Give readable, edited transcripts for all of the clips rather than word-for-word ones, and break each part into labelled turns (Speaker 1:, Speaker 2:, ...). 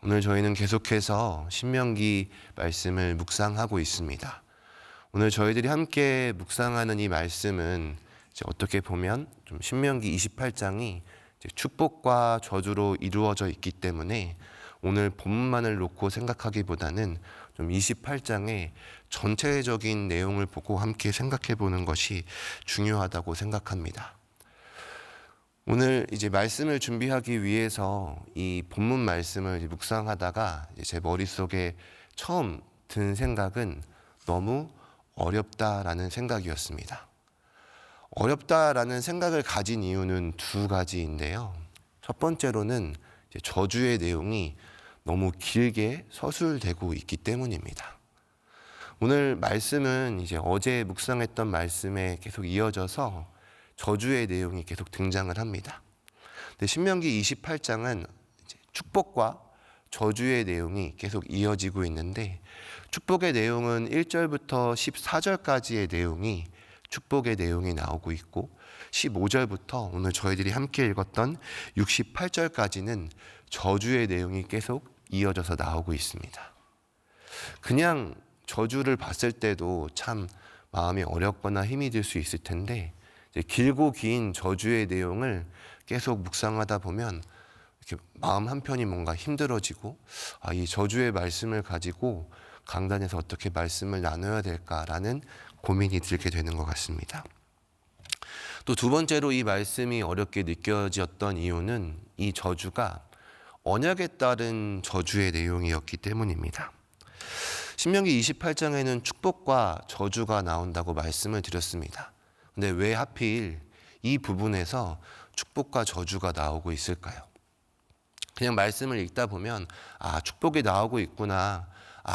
Speaker 1: 오늘 저희는 계속해서 신명기 말씀을 묵상하고 있습니다. 오늘 저희들이 함께 묵상하는 이 말씀은 어떻게 보면 좀 신명기 28장이 축복과 저주로 이루어져 있기 때문에 오늘 본문만을 놓고 생각하기보다는 좀 28장의 전체적인 내용을 보고 함께 생각해 보는 것이 중요하다고 생각합니다. 오늘 이제 말씀을 준비하기 위해서 이 본문 말씀을 묵상하다가 제 머릿속에 처음 든 생각은 너무 어렵다라는 생각이었습니다. 어렵다라는 생각을 가진 이유는 두 가지인데요. 첫 번째로는 저주의 내용이 너무 길게 서술되고 있기 때문입니다. 오늘 말씀은 이제 어제 묵상했던 말씀에 계속 이어져서 저주의 내용이 계속 등장을 합니다. 근데 신명기 28장은 축복과 저주의 내용이 계속 이어지고 있는데, 축복의 내용은 1절부터 14절까지의 내용이 축복의 내용이 나오고 있고, 15절부터 오늘 저희들이 함께 읽었던 68절까지는 저주의 내용이 계속 이어져서 나오고 있습니다. 그냥 저주를 봤을 때도 참 마음이 어렵거나 힘이 들 수 있을 텐데, 길고 긴 저주의 내용을 계속 묵상하다 보면 이렇게 마음 한편이 뭔가 힘들어지고, 이 저주의 말씀을 가지고 강단에서 어떻게 말씀을 나눠야 될까라는 고민이 들게 되는 것 같습니다. 또 두 번째로 이 말씀이 어렵게 느껴졌던 이유는 이 저주가 언약에 따른 저주의 내용이었기 때문입니다. 신명기 28장에는 축복과 저주가 나온다고 말씀을 드렸습니다. 근데 왜 하필 이 부분에서 축복과 저주가 나오고 있을까요? 그냥 말씀을 읽다 보면 축복이 나오고 있구나,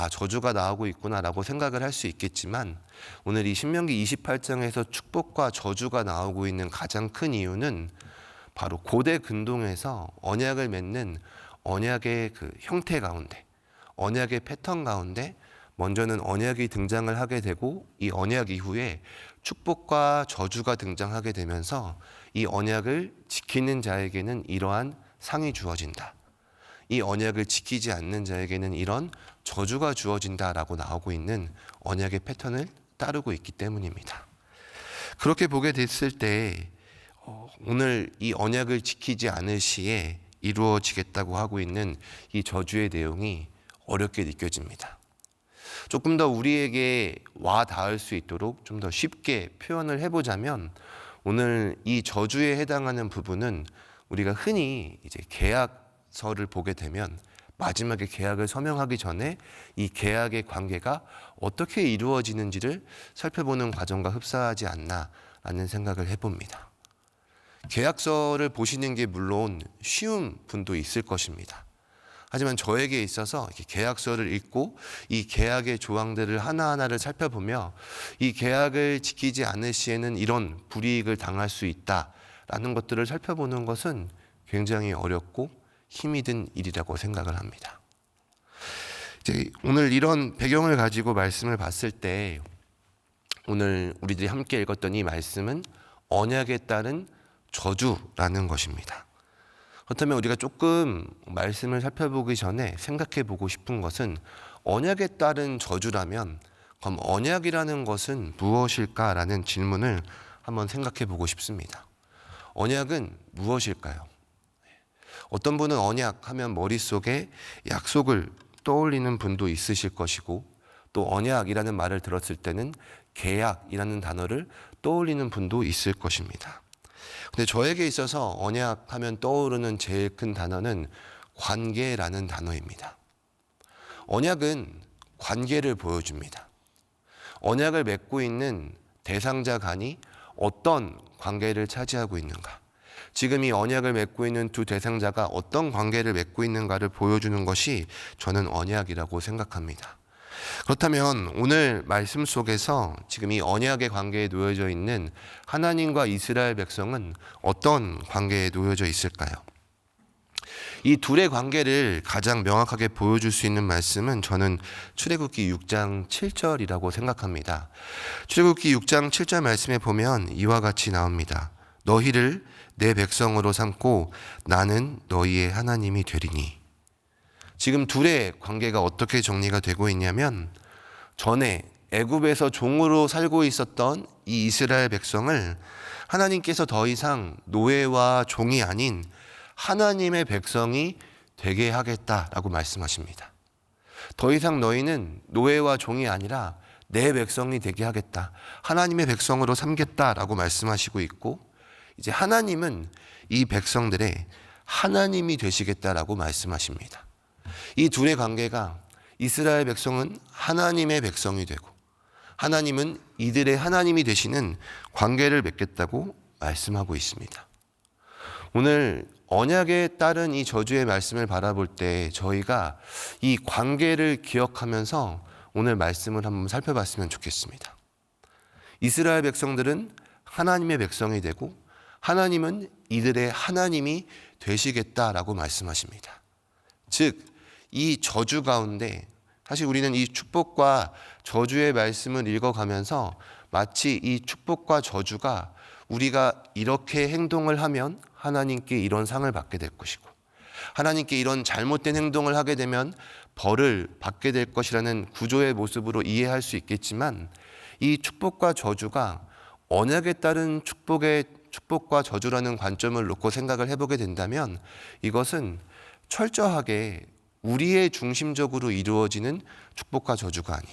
Speaker 1: 저주가 나오고 있구나 라고 생각을 할 수 있겠지만, 오늘 이 신명기 28장에서 축복과 저주가 나오고 있는 가장 큰 이유는 바로 고대 근동에서 언약을 맺는 언약의 그 형태 가운데, 언약의 패턴 가운데 먼저는 언약이 등장을 하게 되고, 이 언약 이후에 축복과 저주가 등장하게 되면서 이 언약을 지키는 자에게는 이러한 상이 주어진다, 이 언약을 지키지 않는 자에게는 이런 저주가 주어진다라고 나오고 있는 언약의 패턴을 따르고 있기 때문입니다. 그렇게 보게 됐을 때 오늘 이 언약을 지키지 않을 시에 이루어지겠다고 하고 있는 이 저주의 내용이 어렵게 느껴집니다. 조금 더 우리에게 와 닿을 수 있도록 좀 더 쉽게 표현을 해보자면, 오늘 이 저주에 해당하는 부분은 우리가 흔히 이제 계약서를 보게 되면 마지막에 계약을 서명하기 전에 이 계약의 관계가 어떻게 이루어지는지를 살펴보는 과정과 흡사하지 않나라는 생각을 해봅니다. 계약서를 보시는 게 물론 쉬운 분도 있을 것입니다. 하지만 저에게 있어서 계약서를 읽고 이 계약의 조항들을 하나하나를 살펴보며 이 계약을 지키지 않을 시에는 이런 불이익을 당할 수 있다라는 것들을 살펴보는 것은 굉장히 어렵고 힘이 든 일이라고 생각을 합니다. 이제 오늘 이런 배경을 가지고 말씀을 봤을 때, 오늘 우리들이 함께 읽었던 이 말씀은 언약에 따른 저주라는 것입니다. 그렇다면 우리가 조금 말씀을 살펴보기 전에 생각해 보고 싶은 것은, 언약에 따른 저주라면 그럼 언약이라는 것은 무엇일까라는 질문을 한번 생각해 보고 싶습니다. 언약은 무엇일까요? 어떤 분은 언약하면 머릿속에 약속을 떠올리는 분도 있으실 것이고, 또 언약이라는 말을 들었을 때는 계약이라는 단어를 떠올리는 분도 있을 것입니다. 근데 저에게 있어서 언약하면 떠오르는 제일 큰 단어는 관계라는 단어입니다. 언약은 관계를 보여줍니다. 언약을 맺고 있는 대상자 간이 어떤 관계를 차지하고 있는가, 지금 이 언약을 맺고 있는 두 대상자가 어떤 관계를 맺고 있는가를 보여주는 것이 저는 언약이라고 생각합니다. 그렇다면 오늘 말씀 속에서 지금 이 언약의 관계에 놓여져 있는 하나님과 이스라엘 백성은 어떤 관계에 놓여져 있을까요? 이 둘의 관계를 가장 명확하게 보여줄 수 있는 말씀은 저는 출애굽기 6장 7절이라고 생각합니다. 출애굽기 6장 7절 말씀에 보면 이와 같이 나옵니다. 너희를 내 백성으로 삼고 나는 너희의 하나님이 되리니. 지금 둘의 관계가 어떻게 정리가 되고 있냐면, 전에 애굽에서 종으로 살고 있었던 이 이스라엘 백성을 하나님께서 더 이상 노예와 종이 아닌 하나님의 백성이 되게 하겠다라고 말씀하십니다. 더 이상 너희는 노예와 종이 아니라 내 백성이 되게 하겠다, 하나님의 백성으로 삼겠다라고 말씀하시고 있고, 이제 하나님은 이 백성들의 하나님이 되시겠다라고 말씀하십니다. 이 둘의 관계가 이스라엘 백성은 하나님의 백성이 되고 하나님은 이들의 하나님이 되시는 관계를 맺겠다고 말씀하고 있습니다. 오늘 언약에 따른 이 저주의 말씀을 바라볼 때 저희가 이 관계를 기억하면서 오늘 말씀을 한번 살펴봤으면 좋겠습니다. 이스라엘 백성들은 하나님의 백성이 되고 하나님은 이들의 하나님이 되시겠다라고 말씀하십니다. 즉, 이 저주 가운데 사실 우리는 이 축복과 저주의 말씀을 읽어가면서 마치 이 축복과 저주가 우리가 이렇게 행동을 하면 하나님께 이런 상을 받게 될 것이고, 하나님께 이런 잘못된 행동을 하게 되면 벌을 받게 될 것이라는 구조의 모습으로 이해할 수 있겠지만, 이 축복과 저주가 언약에 따른 축복과 저주라는 관점을 놓고 생각을 해보게 된다면 이것은 철저하게 우리의 중심적으로 이루어지는 축복과 저주가 아닌,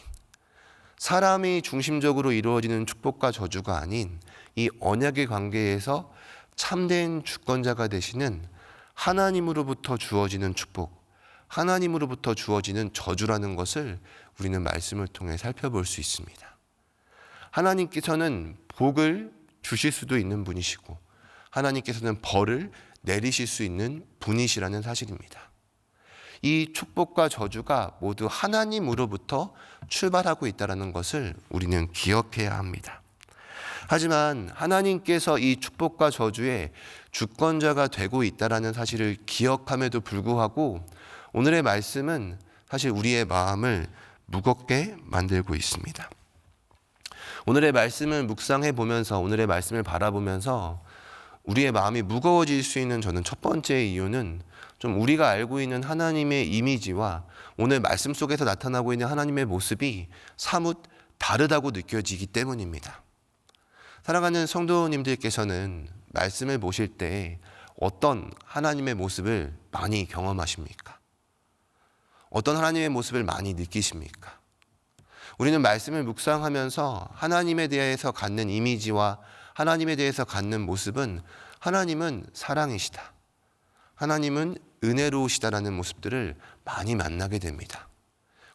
Speaker 1: 사람이 중심적으로 이루어지는 축복과 저주가 아닌 이 언약의 관계에서 참된 주권자가 되시는 하나님으로부터 주어지는 축복, 하나님으로부터 주어지는 저주라는 것을 우리는 말씀을 통해 살펴볼 수 있습니다. 하나님께서는 복을 주실 수도 있는 분이시고 하나님께서는 벌을 내리실 수 있는 분이시라는 사실입니다. 이 축복과 저주가 모두 하나님으로부터 출발하고 있다는 것을 우리는 기억해야 합니다. 하지만 하나님께서 이 축복과 저주의 주권자가 되고 있다는 사실을 기억함에도 불구하고 오늘의 말씀은 사실 우리의 마음을 무겁게 만들고 있습니다. 오늘의 말씀을 묵상해 보면서, 오늘의 말씀을 바라보면서 우리의 마음이 무거워질 수 있는 저는 첫 번째 이유는 좀 우리가 알고 있는 하나님의 이미지와 오늘 말씀 속에서 나타나고 있는 하나님의 모습이 사뭇 다르다고 느껴지기 때문입니다. 사랑하는 성도님들께서는 말씀을 보실 때 어떤 하나님의 모습을 많이 경험하십니까? 어떤 하나님의 모습을 많이 느끼십니까? 우리는 말씀을 묵상하면서 하나님에 대해서 갖는 이미지와 하나님에 대해서 갖는 모습은 하나님은 사랑이시다, 하나님은 은혜로우시다라는 모습들을 많이 만나게 됩니다.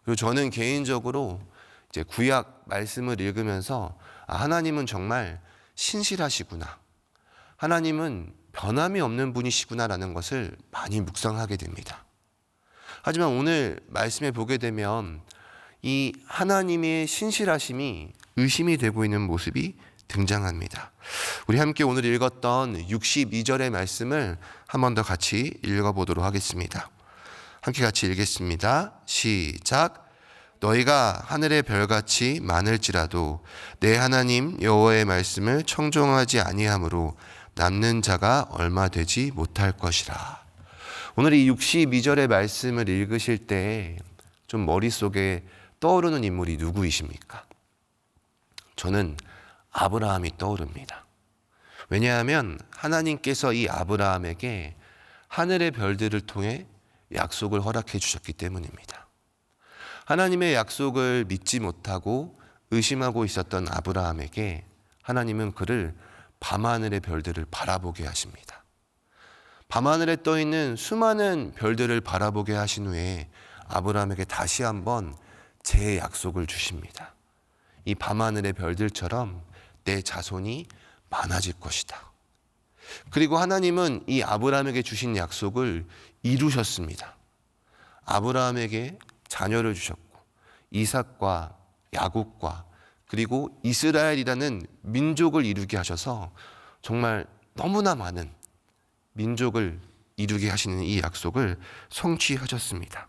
Speaker 1: 그리고 저는 개인적으로 이제 구약 말씀을 읽으면서 하나님은 정말 신실하시구나, 하나님은 변함이 없는 분이시구나라는 것을 많이 묵상하게 됩니다. 하지만 오늘 말씀에 보게 되면 이 하나님의 신실하심이 의심이 되고 있는 모습이 등장합니다. 우리 함께 오늘 읽었던 62절의 말씀을 한 번 더 같이 읽어보도록 하겠습니다. 함께 같이 읽겠습니다. 시작. 너희가 하늘의 별같이 많을지라도 내 하나님 여호와의 말씀을 청종하지 아니하므로 남는 자가 얼마 되지 못할 것이라. 오늘 이 62절의 말씀을 읽으실 때 좀 머릿속에 떠오르는 인물이 누구이십니까? 저는 아브라함이 떠오릅니다. 왜냐하면 하나님께서 이 아브라함에게 하늘의 별들을 통해 약속을 허락해 주셨기 때문입니다. 하나님의 약속을 믿지 못하고 의심하고 있었던 아브라함에게 하나님은 그를 밤하늘의 별들을 바라보게 하십니다. 밤하늘에 떠 있는 수많은 별들을 바라보게 하신 후에 아브라함에게 다시 한번 재약속을 주십니다. 이 밤하늘의 별들처럼 내 자손이 많아질 것이다. 그리고 하나님은 이 아브라함에게 주신 약속을 이루셨습니다. 아브라함에게 자녀를 주셨고 이삭과 야곱과 그리고 이스라엘이라는 민족을 이루게 하셔서 정말 너무나 많은 민족을 이루게 하시는 이 약속을 성취하셨습니다.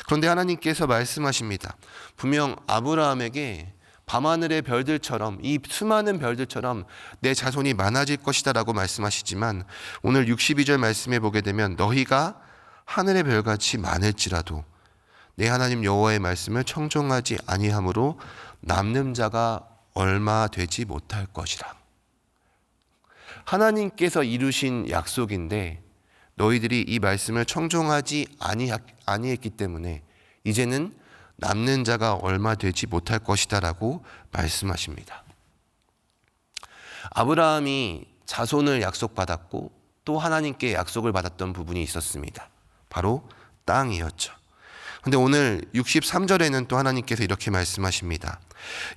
Speaker 1: 그런데 하나님께서 말씀하십니다. 분명 아브라함에게 밤하늘의 별들처럼, 이 수많은 별들처럼 내 자손이 많아질 것이다 라고 말씀하시지만 오늘 62절 말씀해 보게 되면 너희가 하늘의 별같이 많을지라도 내 하나님 여호와의 말씀을 청종하지 아니함으로 남는 자가 얼마 되지 못할 것이라. 하나님께서 이루신 약속인데 너희들이 이 말씀을 청종하지 아니했기 때문에 이제는 남는 자가 얼마 되지 못할 것이다 라고 말씀하십니다. 아브라함이 자손을 약속받았고 또 하나님께 약속을 받았던 부분이 있었습니다. 바로 땅이었죠. 그런데 오늘 63절에는 또 하나님께서 이렇게 말씀하십니다.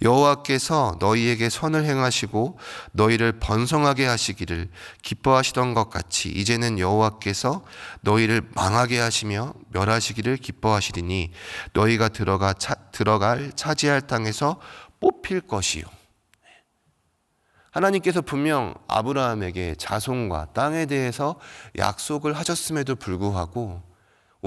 Speaker 1: 여호와께서 너희에게 선을 행하시고 너희를 번성하게 하시기를 기뻐하시던 것 같이 이제는 여호와께서 너희를 망하게 하시며 멸하시기를 기뻐하시리니 너희가 들어갈 차지할 땅에서 뽑힐 것이요. 하나님께서 분명 아브라함에게 자손과 땅에 대해서 약속을 하셨음에도 불구하고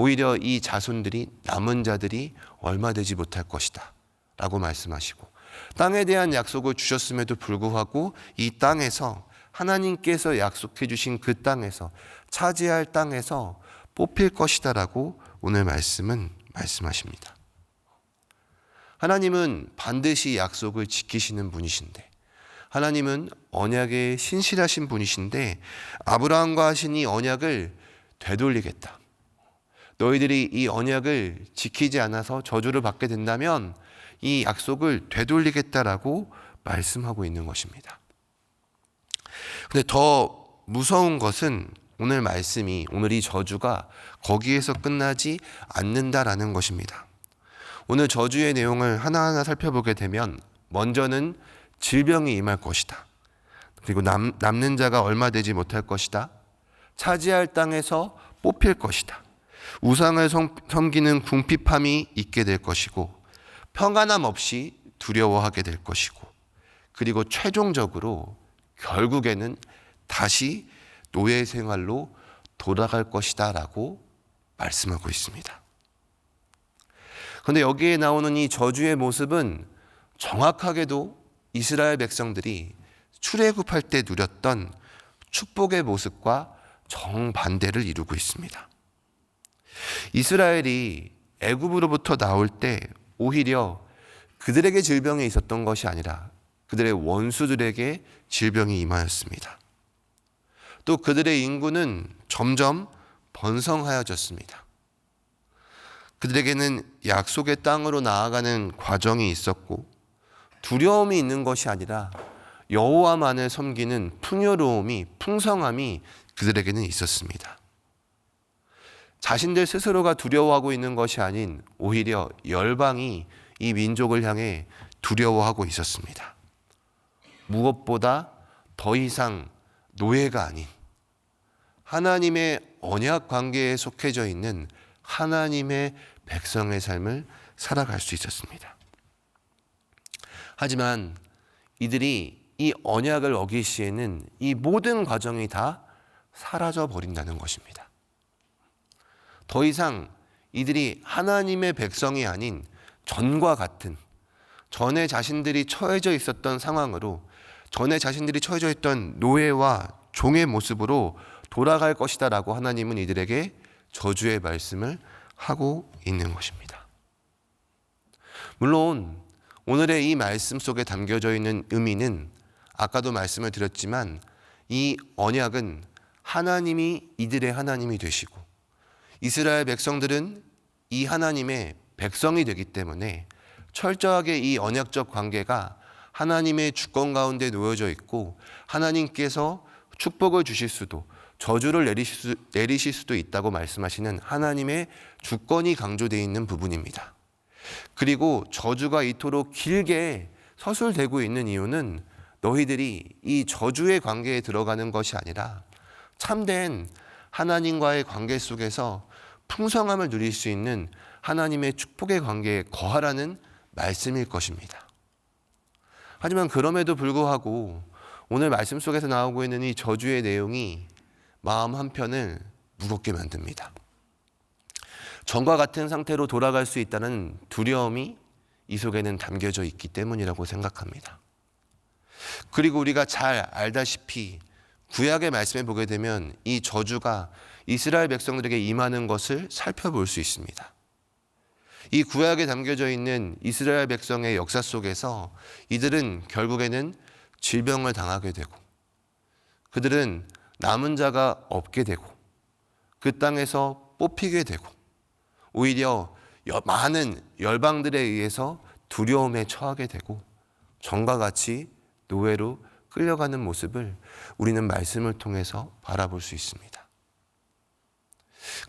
Speaker 1: 오히려 이 자손들이 남은 자들이 얼마 되지 못할 것이다 라고 말씀하시고, 땅에 대한 약속을 주셨음에도 불구하고 이 땅에서 하나님께서 약속해 주신 그 땅에서 차지할 땅에서 뽑힐 것이다 라고 오늘 말씀은 말씀하십니다. 하나님은 반드시 약속을 지키시는 분이신데, 하나님은 언약에 신실하신 분이신데 아브라함과 하신 이 언약을 되돌리겠다, 너희들이 이 언약을 지키지 않아서 저주를 받게 된다면 이 약속을 되돌리겠다라고 말씀하고 있는 것입니다. 근데 더 무서운 것은 오늘 말씀이, 오늘 이 저주가 거기에서 끝나지 않는다라는 것입니다. 오늘 저주의 내용을 하나하나 살펴보게 되면 먼저는 질병이 임할 것이다. 그리고 남는 자가 얼마 되지 못할 것이다. 차지할 땅에서 뽑힐 것이다. 우상을 섬기는 궁핍함이 있게 될 것이고 평안함 없이 두려워하게 될 것이고, 그리고 최종적으로 결국에는 다시 노예 생활로 돌아갈 것이다 라고 말씀하고 있습니다. 그런데 여기에 나오는 이 저주의 모습은 정확하게도 이스라엘 백성들이 출애굽할 때 누렸던 축복의 모습과 정반대를 이루고 있습니다. 이스라엘이 애굽으로부터 나올 때 오히려 그들에게 질병이 있었던 것이 아니라 그들의 원수들에게 질병이 임하였습니다. 또 그들의 인구는 점점 번성하여졌습니다. 그들에게는 약속의 땅으로 나아가는 과정이 있었고 두려움이 있는 것이 아니라 여호와만을 섬기는 풍요로움이, 풍성함이 그들에게는 있었습니다. 자신들 스스로가 두려워하고 있는 것이 아닌 오히려 열방이 이 민족을 향해 두려워하고 있었습니다. 무엇보다 더 이상 노예가 아닌 하나님의 언약 관계에 속해져 있는 하나님의 백성의 삶을 살아갈 수 있었습니다. 하지만 이들이 이 언약을 어길 시에는 이 모든 과정이 다 사라져 버린다는 것입니다. 더 이상 이들이 하나님의 백성이 아닌 전과 같은, 전에 자신들이 처해져 있었던 상황으로, 전에 자신들이 처해져 있던 노예와 종의 모습으로 돌아갈 것이다 라고 하나님은 이들에게 저주의 말씀을 하고 있는 것입니다. 물론 오늘의 이 말씀 속에 담겨져 있는 의미는 아까도 말씀을 드렸지만 이 언약은 하나님이 이들의 하나님이 되시고 이스라엘 백성들은 이 하나님의 백성이 되기 때문에 철저하게 이 언약적 관계가 하나님의 주권 가운데 놓여져 있고 하나님께서 축복을 주실 수도 저주를 내리실 수도 있다고 말씀하시는 하나님의 주권이 강조되어 있는 부분입니다. 그리고 저주가 이토록 길게 서술되고 있는 이유는 너희들이 이 저주의 관계에 들어가는 것이 아니라 참된 하나님과의 관계 속에서 풍성함을 누릴 수 있는 하나님의 축복의 관계에 거하라는 말씀일 것입니다. 하지만 그럼에도 불구하고 오늘 말씀 속에서 나오고 있는 이 저주의 내용이 마음 한편을 무겁게 만듭니다. 전과 같은 상태로 돌아갈 수 있다는 두려움이 이 속에는 담겨져 있기 때문이라고 생각합니다. 그리고 우리가 잘 알다시피 구약의 말씀에 보게 되면 이 저주가 이스라엘 백성들에게 임하는 것을 살펴볼 수 있습니다. 이 구약에 담겨져 있는 이스라엘 백성의 역사 속에서 이들은 결국에는 질병을 당하게 되고, 그들은 남은 자가 없게 되고, 그 땅에서 뽑히게 되고, 오히려 많은 열방들에 의해서 두려움에 처하게 되고 전과 같이 노예로 끌려가는 모습을 우리는 말씀을 통해서 바라볼 수 있습니다.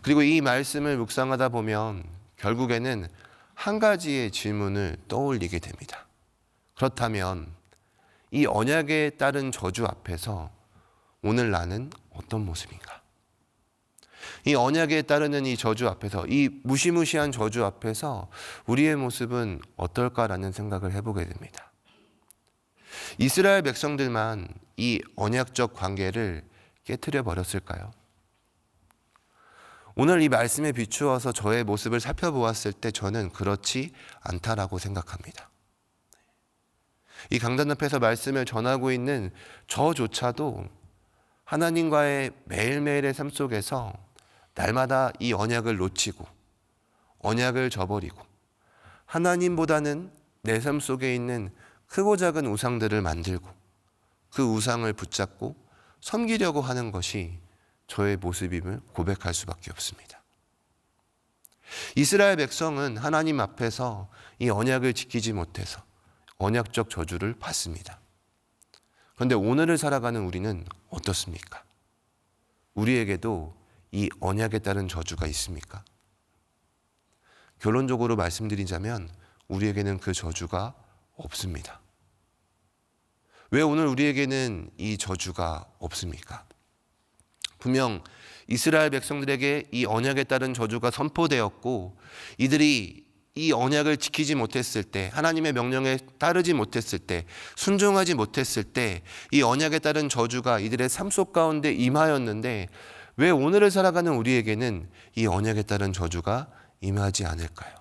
Speaker 1: 그리고 이 말씀을 묵상하다 보면 결국에는 한 가지의 질문을 떠올리게 됩니다. 그렇다면 이 언약에 따른 저주 앞에서 오늘 나는 어떤 모습인가? 이 언약에 따르는 이 저주 앞에서, 이 무시무시한 저주 앞에서 우리의 모습은 어떨까라는 생각을 해보게 됩니다. 이스라엘 백성들만 이 언약적 관계를 깨트려 버렸을까요? 오늘 이 말씀에 비추어서 저의 모습을 살펴보았을 때 저는 그렇지 않다라고 생각합니다. 이 강단 앞에서 말씀을 전하고 있는 저조차도 하나님과의 매일매일의 삶 속에서 날마다 이 언약을 놓치고 언약을 저버리고 하나님보다는 내 삶 속에 있는 크고 작은 우상들을 만들고 그 우상을 붙잡고 섬기려고 하는 것이 저의 모습임을 고백할 수밖에 없습니다. 이스라엘 백성은 하나님 앞에서 이 언약을 지키지 못해서 언약적 저주를 받습니다. 그런데 오늘을 살아가는 우리는 어떻습니까? 우리에게도 이 언약에 따른 저주가 있습니까? 결론적으로 말씀드리자면 우리에게는 그 저주가 없습니다. 왜 오늘 우리에게는 이 저주가 없습니까? 분명 이스라엘 백성들에게 이 언약에 따른 저주가 선포되었고 이들이 이 언약을 지키지 못했을 때, 하나님의 명령에 따르지 못했을 때, 순종하지 못했을 때 이 언약에 따른 저주가 이들의 삶 속 가운데 임하였는데 왜 오늘을 살아가는 우리에게는 이 언약에 따른 저주가 임하지 않을까요?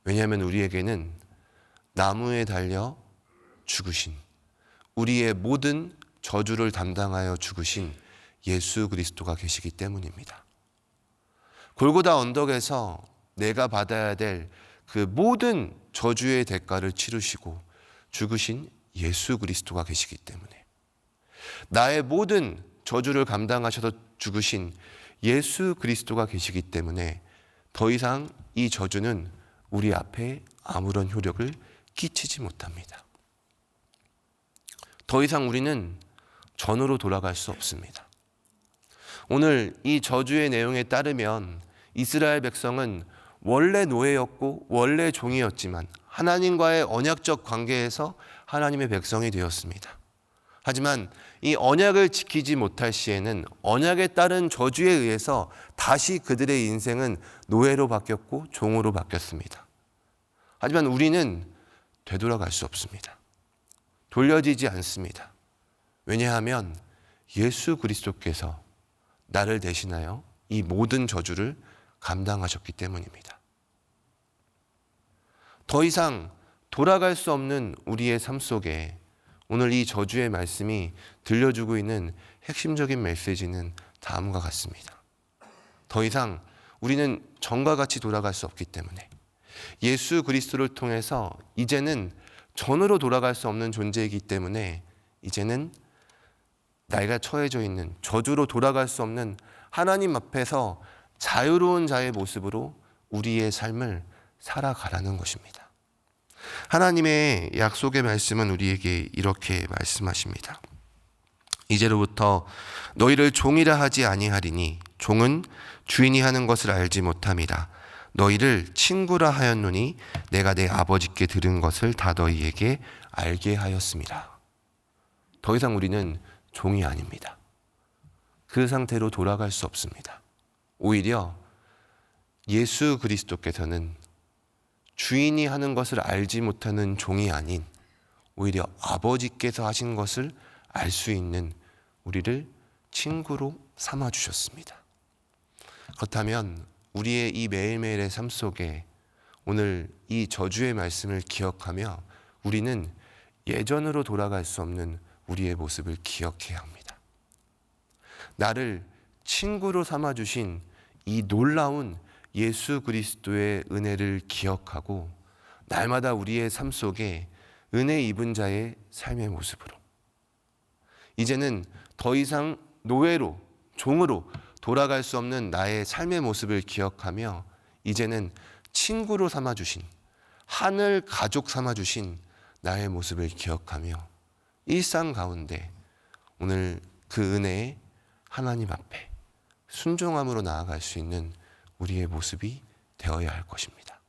Speaker 1: 왜냐하면 우리에게는 나무에 달려 죽으신, 우리의 모든 저주를 담당하여 죽으신 예수 그리스도가 계시기 때문입니다. 골고다 언덕에서 내가 받아야 될 그 모든 저주의 대가를 치르시고 죽으신 예수 그리스도가 계시기 때문에, 나의 모든 저주를 감당하셔서 죽으신 예수 그리스도가 계시기 때문에 더 이상 이 저주는 우리 앞에 아무런 효력을 끼치지 못합니다. 더 이상 우리는 전으로 돌아갈 수 없습니다. 오늘 이 저주의 내용에 따르면 이스라엘 백성은 원래 노예였고 원래 종이었지만 하나님과의 언약적 관계에서 하나님의 백성이 되었습니다. 하지만 이 언약을 지키지 못할 시에는 언약에 따른 저주에 의해서 다시 그들의 인생은 노예로 바뀌었고 종으로 바뀌었습니다. 하지만 우리는 되돌아갈 수 없습니다. 돌려지지 않습니다. 왜냐하면 예수 그리스도께서 나를 대신하여 이 모든 저주를 감당하셨기 때문입니다. 더 이상 돌아갈 수 없는 우리의 삶 속에 오늘 이 저주의 말씀이 들려주고 있는 핵심적인 메시지는 다음과 같습니다. 더 이상 우리는 전과 같이 돌아갈 수 없기 때문에 예수 그리스도를 통해서 이제는 전으로 돌아갈 수 없는 존재이기 때문에 이제는 내가 처해져 있는 저주로 돌아갈 수 없는 하나님 앞에서 자유로운 자의 모습으로 우리의 삶을 살아가라는 것입니다. 하나님의 약속의 말씀은 우리에게 이렇게 말씀하십니다. 이제로부터 너희를 종이라 하지 아니하리니 종은 주인이 하는 것을 알지 못함이라. 너희를 친구라 하였노니 내가 내 아버지께 들은 것을 다 너희에게 알게 하였습니다. 더 이상 우리는 종이 아닙니다. 그 상태로 돌아갈 수 없습니다. 오히려 예수 그리스도께서는 주인이 하는 것을 알지 못하는 종이 아닌 오히려 아버지께서 하신 것을 알 수 있는 우리를 친구로 삼아 주셨습니다. 그렇다면 우리의 이 매일매일의 삶 속에 오늘 이 저주의 말씀을 기억하며 우리는 예전으로 돌아갈 수 없는 우리의 모습을 기억해야 합니다. 나를 친구로 삼아주신 이 놀라운 예수 그리스도의 은혜를 기억하고 날마다 우리의 삶 속에 은혜 입은 자의 삶의 모습으로 이제는 더 이상 노예로 종으로 돌아갈 수 없는 나의 삶의 모습을 기억하며 이제는 친구로 삼아주신 하늘 가족 삼아주신 나의 모습을 기억하며 일상 가운데 오늘 그 은혜에 하나님 앞에 순종함으로 나아갈 수 있는 우리의 모습이 되어야 할 것입니다.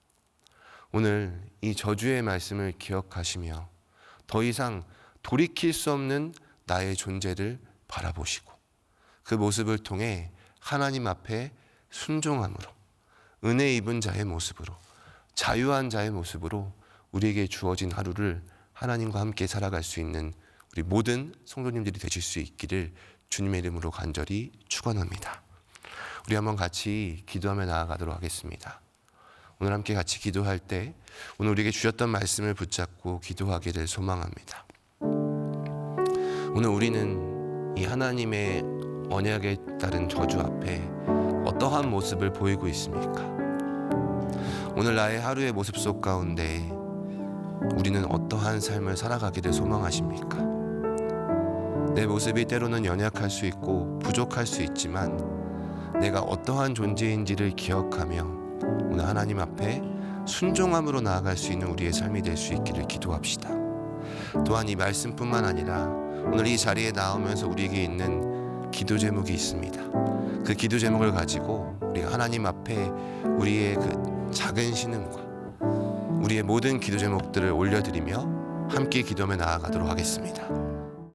Speaker 1: 오늘 이 저주의 말씀을 기억하시며 더 이상 돌이킬 수 없는 나의 존재를 바라보시고 그 모습을 통해 하나님 앞에 순종함으로 은혜 입은 자의 모습으로 자유한 자의 모습으로 우리에게 주어진 하루를 하나님과 함께 살아갈 수 있는 우리 모든 성도님들이 되실 수 있기를 주님의 이름으로 간절히 축원합니다. 우리 한번 같이 기도하며 나아가도록 하겠습니다. 오늘 함께 같이 기도할 때 오늘 우리에게 주셨던 말씀을 붙잡고 기도하기를 소망합니다. 오늘 우리는 이 하나님의 언약에 따른 저주 앞에 어떠한 모습을 보이고 있습니까? 오늘 나의 하루의 모습 속 가운데 우리는 어떠한 삶을 살아가기를 소망하십니까? 내 모습이 때로는 연약할 수 있고 부족할 수 있지만 내가 어떠한 존재인지를 기억하며 오늘 하나님 앞에 순종함으로 나아갈 수 있는 우리의 삶이 될 수 있기를 기도합시다. 또한 이 말씀뿐만 아니라 오늘 이 자리에 나오면서 우리에게 있는 기도 제목이 있습니다. 그 기도 제목을 가지고 우리가 하나님 앞에 우리의 그 작은 신음과 우리의 모든 기도 제목들을 올려드리며 함께 기도하며 나아가도록 하겠습니다.